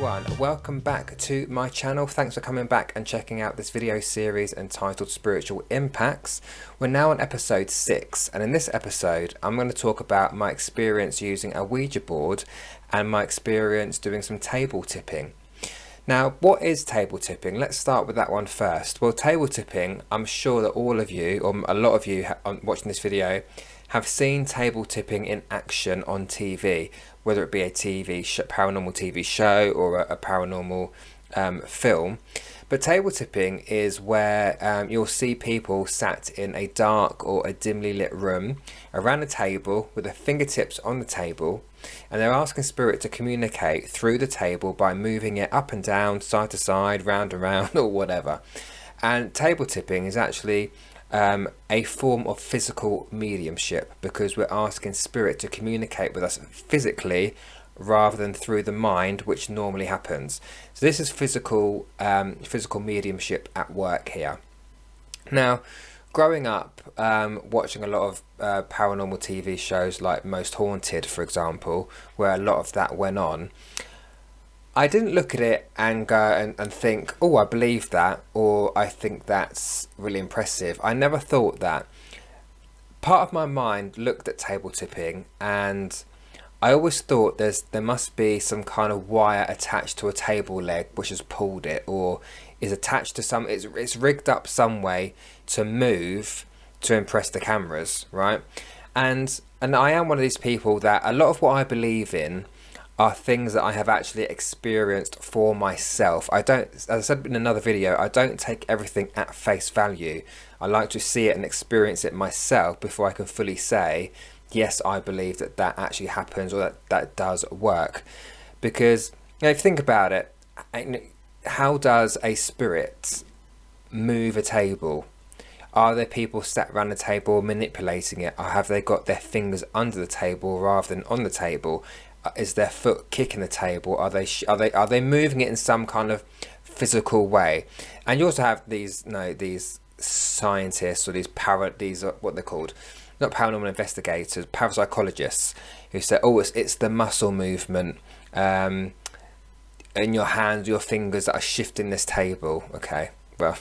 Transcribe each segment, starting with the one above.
everyone, welcome back to my channel. Thanks for coming back and checking out this video series entitled Spiritual Impacts. We're now on episode 6, and in this episode I'm going to talk about my experience using a Ouija board and my experience doing some table tipping. Now, what is table tipping? Let's start with that one first. Well, table tipping, I'm sure that all of you, or a lot of you watching this video, have seen table tipping in action on TV, whether it be a paranormal TV show or a paranormal film. But table tipping is where you'll see people sat in a dark or a dimly lit room around a table with their fingertips on the table, and they're asking spirit to communicate through the table by moving it up and down, side to side, round and round, or whatever. And table tipping is actually a form of physical mediumship, because we're asking spirit to communicate with us physically rather than through the mind, which normally happens. So this is physical mediumship at work here. Now, growing up, watching a lot of paranormal TV shows like Most Haunted, for example, where a lot of that went on, I didn't look at it and go and think, oh, I believe that, or I think that's really impressive. I never thought that. Part of my mind looked at table tipping, and I always thought there must be some kind of wire attached to a table leg which has pulled it, or is attached to it's rigged up some way to move to impress the cameras, right? And I am one of these people that a lot of what I believe in are things that I have actually experienced for myself. I don't, as I said in another video, I don't take everything at face value. I like to see it and experience it myself before I can fully say, yes, I believe that that actually happens, or that does work. Because, you know, if you think about it, how does a spirit move a table? Are there people sat around the table manipulating it? Or have they got their fingers under the table rather than on the table? Is their foot kicking the table? Are they moving it in some kind of physical way? And you also have these scientists, or these what they're called, not paranormal investigators, parapsychologists, who say, oh, it's the muscle movement in your hands, your fingers that are shifting this table. Okay, well,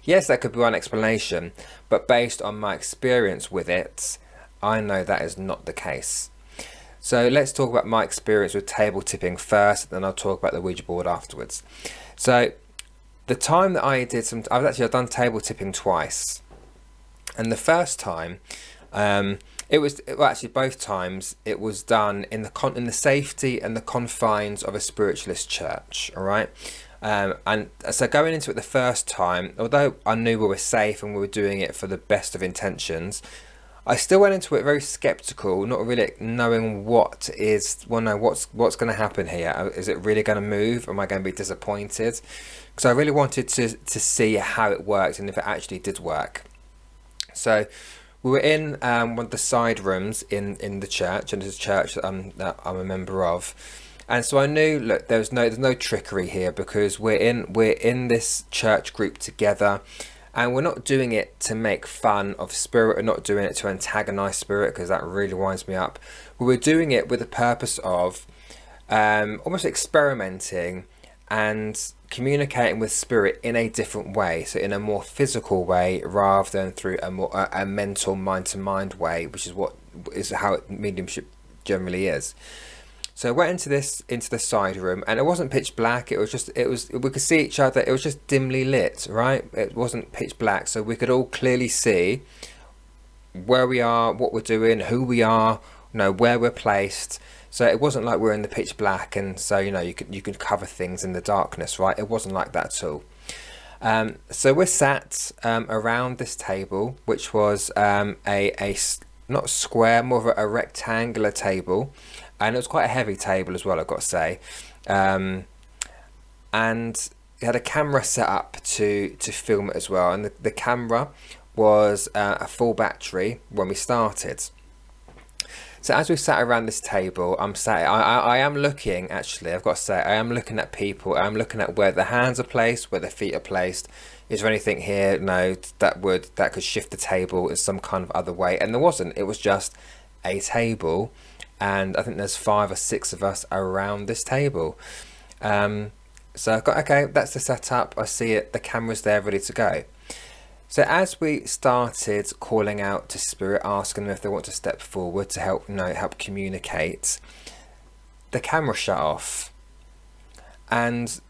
yes, that could be one explanation, but based on my experience with it, I know that is not the case. So let's talk about my experience with table tipping first, then I'll talk about the Ouija board afterwards. So the time that I've done table tipping twice, and the first time, both times it was done in the safety and the confines of a spiritualist church. All right, and so going into it the first time, although I knew we were safe and we were doing it for the best of intentions, I still went into it very skeptical, not really knowing what's going to happen here. Is it really going to move? Am I going to be disappointed? Because I really wanted to see how it worked and if it actually did work. So we were in one of the side rooms in the church, and there's a church that I'm a member of. And so I knew, look, there's no trickery here, because we're in this church group together. And we're not doing it to make fun of spirit. We're not doing it to antagonize spirit, because that really winds me up. We were doing it with the purpose of almost experimenting and communicating with spirit in a different way. So in a more physical way, rather than through a mental mind-to-mind way, which is how mediumship generally is. So I went into the side room, and it wasn't pitch black. We could see each other. It was just dimly lit, right? It wasn't pitch black, so we could all clearly see where we are, what we're doing, who we are, where we're placed. So it wasn't like we're in the pitch black, and so you could cover things in the darkness, right? It wasn't like that at all. So we're sat around this table, which was a not square, more of a rectangular table. And it was quite a heavy table as well, I've got to say. And it had a camera set up to film it as well. And the camera was a full battery when we started. So as we sat around this table, I am looking, actually, I've got to say, I am looking at people. I'm looking at where the hands are placed, where the feet are placed. Is there anything here, that could shift the table in some kind of other way? And there wasn't. It was just a table. And I think there's 5 or 6 of us around this table. So I got, okay, that's the setup. I see it. The camera's there, ready to go. So as we started calling out to spirit, asking them if they want to step forward to help, help communicate, the camera shut off. And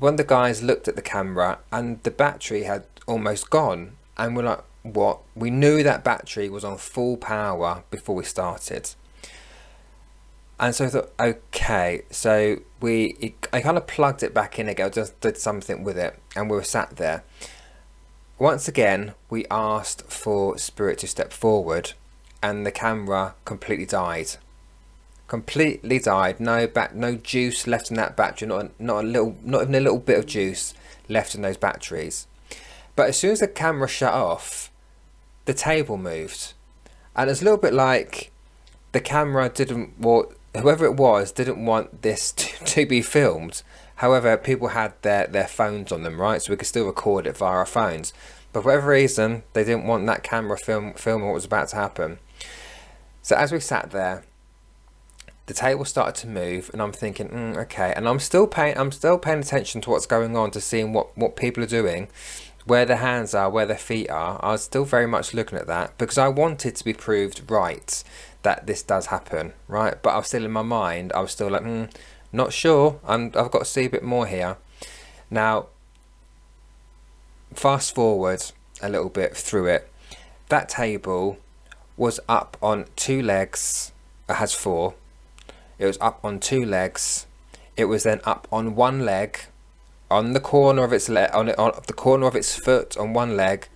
one of the guys looked at the camera and the battery had almost gone. And we're like, what? We knew that battery was on full power before we started. And so I thought, okay, so I kind of plugged it back in again, just did something with it, and we were sat there. Once again, we asked for spirit to step forward, and the camera completely died. Completely died. No juice left in that battery. Not even a little bit of juice left in those batteries. But as soon as the camera shut off, the table moved, and it's a little bit like the camera didn't, well, whoever it was didn't want this to be filmed. However, people had their phones on them, right? So we could still record it via our phones. But for whatever reason, they didn't want that camera filming what was about to happen. So as we sat there, the table started to move, and I'm thinking, okay. And I'm still paying attention to what's going on, to seeing what people are doing, where their hands are, where their feet are. I was still very much looking at that because I wanted to be proved right that this does happen, right? But I was still in my mind, I was still like, not sure. I've got to see a bit more here. Now, fast forward a little bit through it. That table was up on 2 legs. It has 4. It was up on 2 legs. It was then up on 1 leg, on the corner of its on the corner of its foot on 1 leg,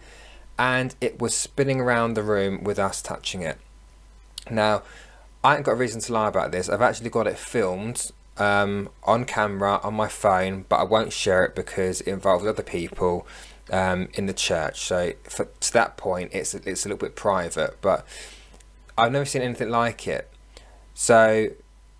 and it was spinning around the room with us touching it. Now, I ain't got a reason to lie about this. I've actually got it filmed on camera on my phone, but I won't share it because it involves other people in the church. So to that point, it's a little bit private. But I've never seen anything like it. So,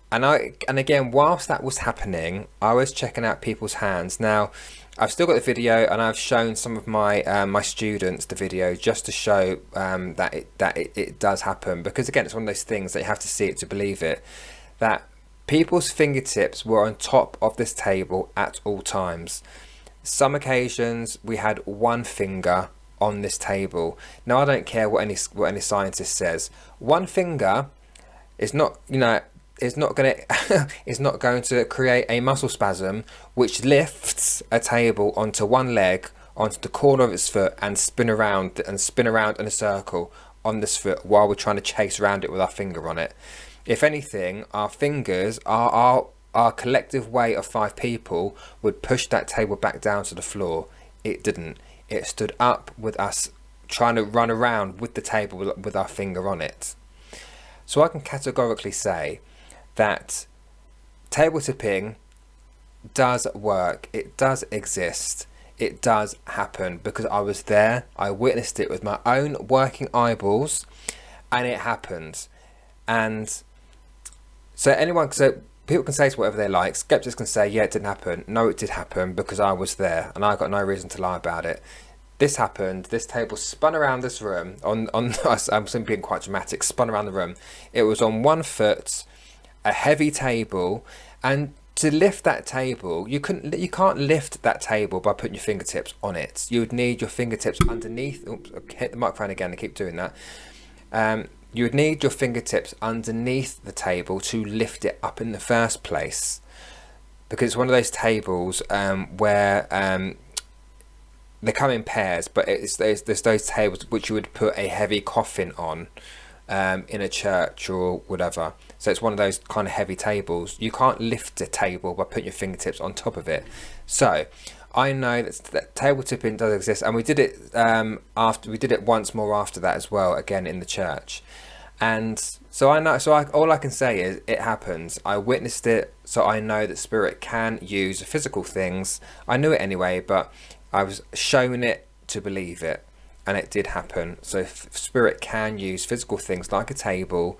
and again, whilst that was happening, I was checking out people's hands. Now, I've still got the video, and I've shown some of my my students the video just to show that it does happen. Because again, it's one of those things that you have to see it to believe it. That people's fingertips were on top of this table at all times. Some occasions we had 1 finger on this table. Now, I don't care what any scientist says. 1 finger is not, it's not going to create a muscle spasm which lifts a table onto 1 leg, onto the corner of its foot, and spin around in a circle on this foot while we're trying to chase around it with our finger on it. If anything, our fingers, our collective weight of 5 people would push that table back down to the floor. It didn't. It stood up with us trying to run around with the table with our finger on it. So I can categorically say that table tipping does work. It does exist. It does happen because I was there. I witnessed it with my own working eyeballs, and it happened. And so people can say whatever they like. Skeptics can say, yeah, it didn't happen. No, it did happen because I was there, and I got no reason to lie about it. This happened. This table spun around this room. I'm simply being quite dramatic. Spun around the room. It was on 1 foot, a heavy table, and to lift that table, you can't lift that table by putting your fingertips on it. You would need your fingertips underneath. Oops, I hit the microphone again. I keep doing that. You would need your fingertips underneath the table to lift it up in the first place, because it's one of those tables where they come in pairs, but there's those tables which you would put a heavy coffin on in a church or whatever. So it's one of those kind of heavy tables. You can't lift a table by putting your fingertips on top of it. So I know that table tipping does exist, and we did it we did it once more after that as well, again in the church. And so I know, all I can say is it happens. I witnessed it, so I know that spirit can use physical things. I knew it anyway, but I was shown it to believe it, and it did happen. So spirit can use physical things like a table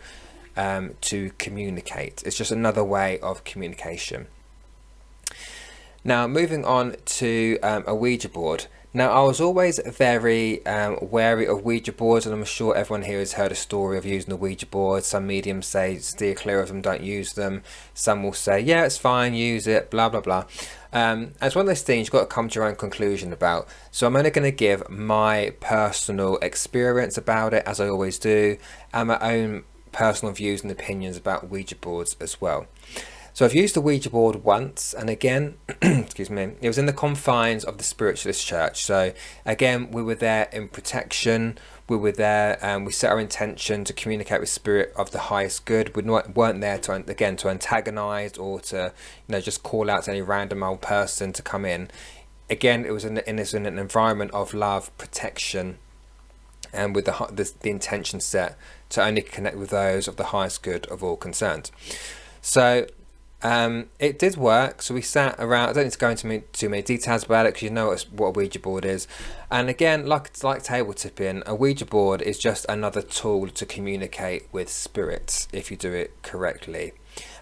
to communicate. It's just another way of communication. Now, moving on to a Ouija board. Now, I was always very wary of Ouija boards, and I'm sure everyone here has heard a story of using the Ouija board. Some mediums say steer clear of them, don't use them. Some will say, yeah, it's fine, use it, blah, blah, blah. It's one of those things you've got to come to your own conclusion about. So I'm only going to give my personal experience about it, as I always do, and my own personal views and opinions about Ouija boards as well. So I've used the Ouija board once, and again, excuse me, it was in the confines of the Spiritualist Church. So again, we were there in protection. We were there, and we set our intention to communicate with spirit of the highest good. Weren't there to antagonise or to, just call out to any random old person to come in. Again, it was in an environment of love, protection, and with the intention set to only connect with those of the highest good of all concerned. So it did work. So we sat around. I don't need to go into too many details about it, because you know what a Ouija board is. And again, like table tipping, a Ouija board is just another tool to communicate with spirits if you do it correctly.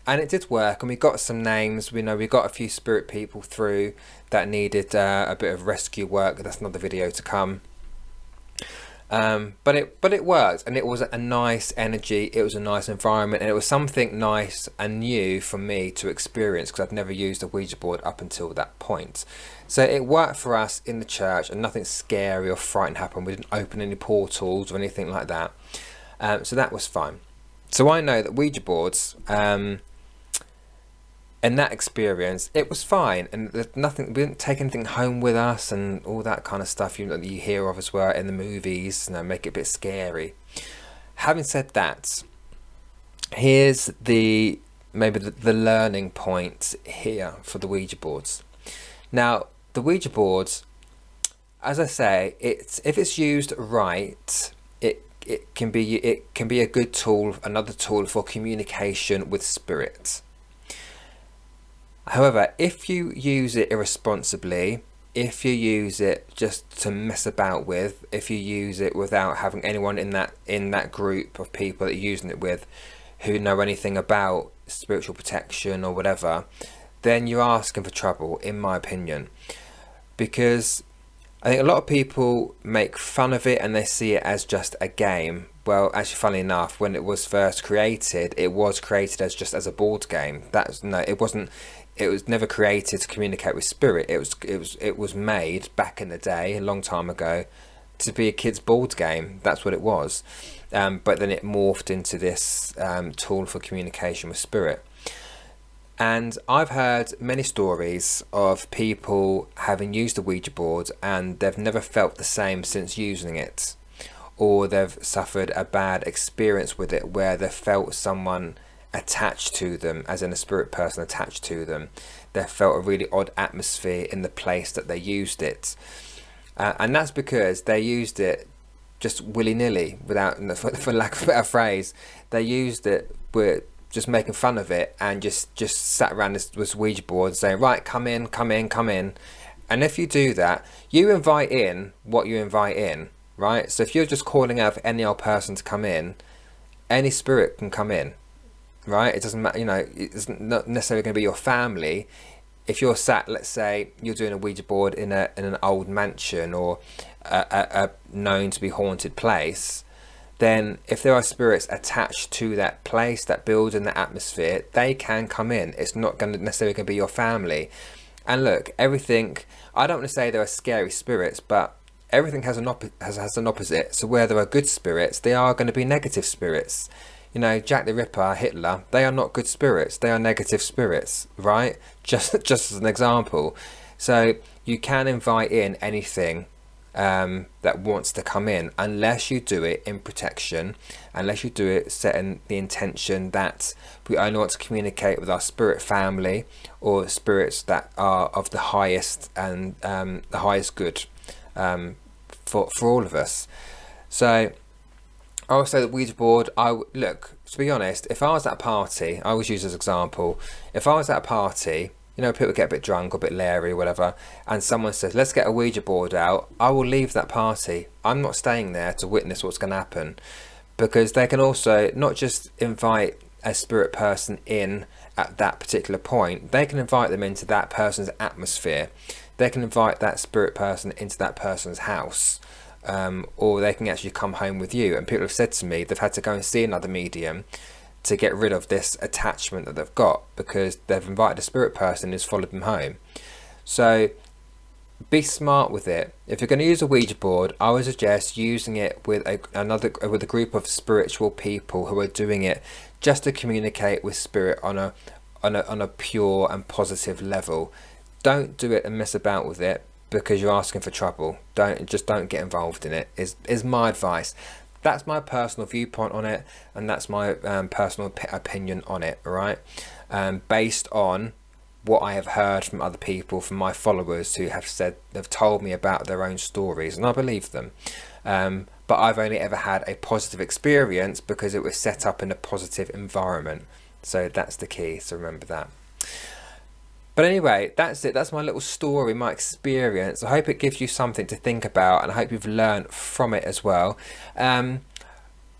And it did work, and we got some names. We got a few spirit people through that needed a bit of rescue work. That's another video to come. But it worked, and it was a nice energy, it was a nice environment, and it was something nice and new for me to experience, because I'd never used a Ouija board up until that point. So it worked for us in the church, and nothing scary or frightening happened. We didn't open any portals or anything like that. So that was fine. So I know that Ouija boards, in that experience, it was fine, and there's nothing. We didn't take anything home with us, and all that kind of stuff you hear of as well in the movies. Make it a bit scary. Having said that, here's maybe the learning point here for the Ouija boards. Now, the Ouija boards, as I say, if it's used right, it can be a good tool, another tool for communication with spirit. However, if you use it irresponsibly, if you use it just to mess about with, if you use it without having anyone in that group of people that you're using it with who know anything about spiritual protection or whatever, then you're asking for trouble, in my opinion. Because I think a lot of people make fun of it and they see it as just a game. Well, actually, funnily enough, when it was first created, it was created as a board game. It wasn't. It was never created to communicate with spirit. It was made back in the day, a long time ago, to be a kid's board game. That's what it was. But then it morphed into this tool for communication with spirit. And I've heard many stories of people having used the Ouija board and they've never felt the same since using it, or they've suffered a bad experience with it where they felt someone attached to them, as in a spirit person attached to them. They felt a really odd atmosphere in the place that they used it, and that's because they used it just willy-nilly, without, for lack of a better phrase, they used it with just making fun of it, and just sat around this Ouija board saying, right, come in. And if you do that, you invite in what you invite in, right? So if you're just calling out for any old person to come in, any spirit can come in, right? It doesn't matter, it's not necessarily going to be your family. If you're sat, let's say you're doing a Ouija board in an old mansion or a known to be haunted place, then if there are spirits attached to that place, that building, that atmosphere, they can come in. It's not necessarily going to be your family. And look, everything, I don't want to say there are scary spirits, but everything has an opposite. So where there are good spirits, they are going to be negative spirits. Jack the Ripper, Hitler, they are not good spirits. They are negative spirits, right? Just as an example. So you can invite in anything that wants to come in, unless you do it in protection, unless you do it setting the intention that we only want to communicate with our spirit family or spirits that are of the highest and the highest good for all of us. So I would say the Ouija board, look, to be honest, if I was at a party, I always use this example, if I was at a party, people get a bit drunk or a bit leery or whatever, and someone says, let's get a Ouija board out, I will leave that party. I'm not staying there to witness what's going to happen, because they can also not just invite a spirit person in at that particular point, they can invite them into that person's atmosphere. they can invite that spirit person into that person's house, or they can actually come home with you. And people have said to me they've had to go and see another medium to get rid of this attachment that they've got, because they've invited a spirit person who's followed them home. So be smart with it. If you're going to use a Ouija board, I would suggest using it with a group of spiritual people who are doing it just to communicate with spirit on a pure and positive level. Don't do it and mess about with it, because you're asking for trouble. Don't get involved in it, is my advice. That's my personal viewpoint on it, and that's my personal opinion on it, all right? Based on what I have heard from other people, from my followers who they've told me about their own stories, and I believe them. But I've only ever had a positive experience because it was set up in a positive environment. So that's the key, so remember that. But anyway, that's it. That's my little story, my experience. I hope it gives you something to think about, and I hope you've learned from it as well. But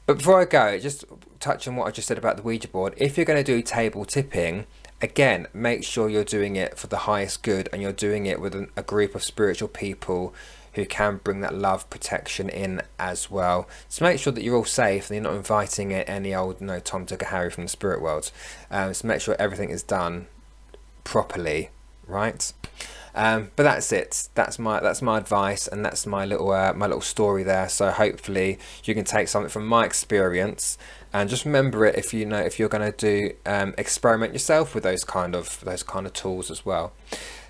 before I go, just touch on what I just said about the Ouija board. If you're going to do table tipping, again, make sure you're doing it for the highest good, and you're doing it with a group of spiritual people who can bring that love, protection in as well. So make sure that you're all safe and you're not inviting any old Tom, Dick, or Harry from the spirit world. So make sure everything is done properly, right? But that's it. That's my advice, and that's my little story there. So hopefully you can take something from my experience, and just remember it if you're going to do experiment yourself with those kind of tools as well.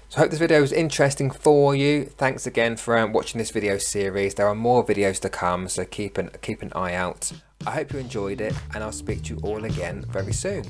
So I hope this video was interesting for you. Thanks again for watching this video series. There are more videos to come, so keep an eye out. I hope you enjoyed it, and I'll speak to you all again very soon.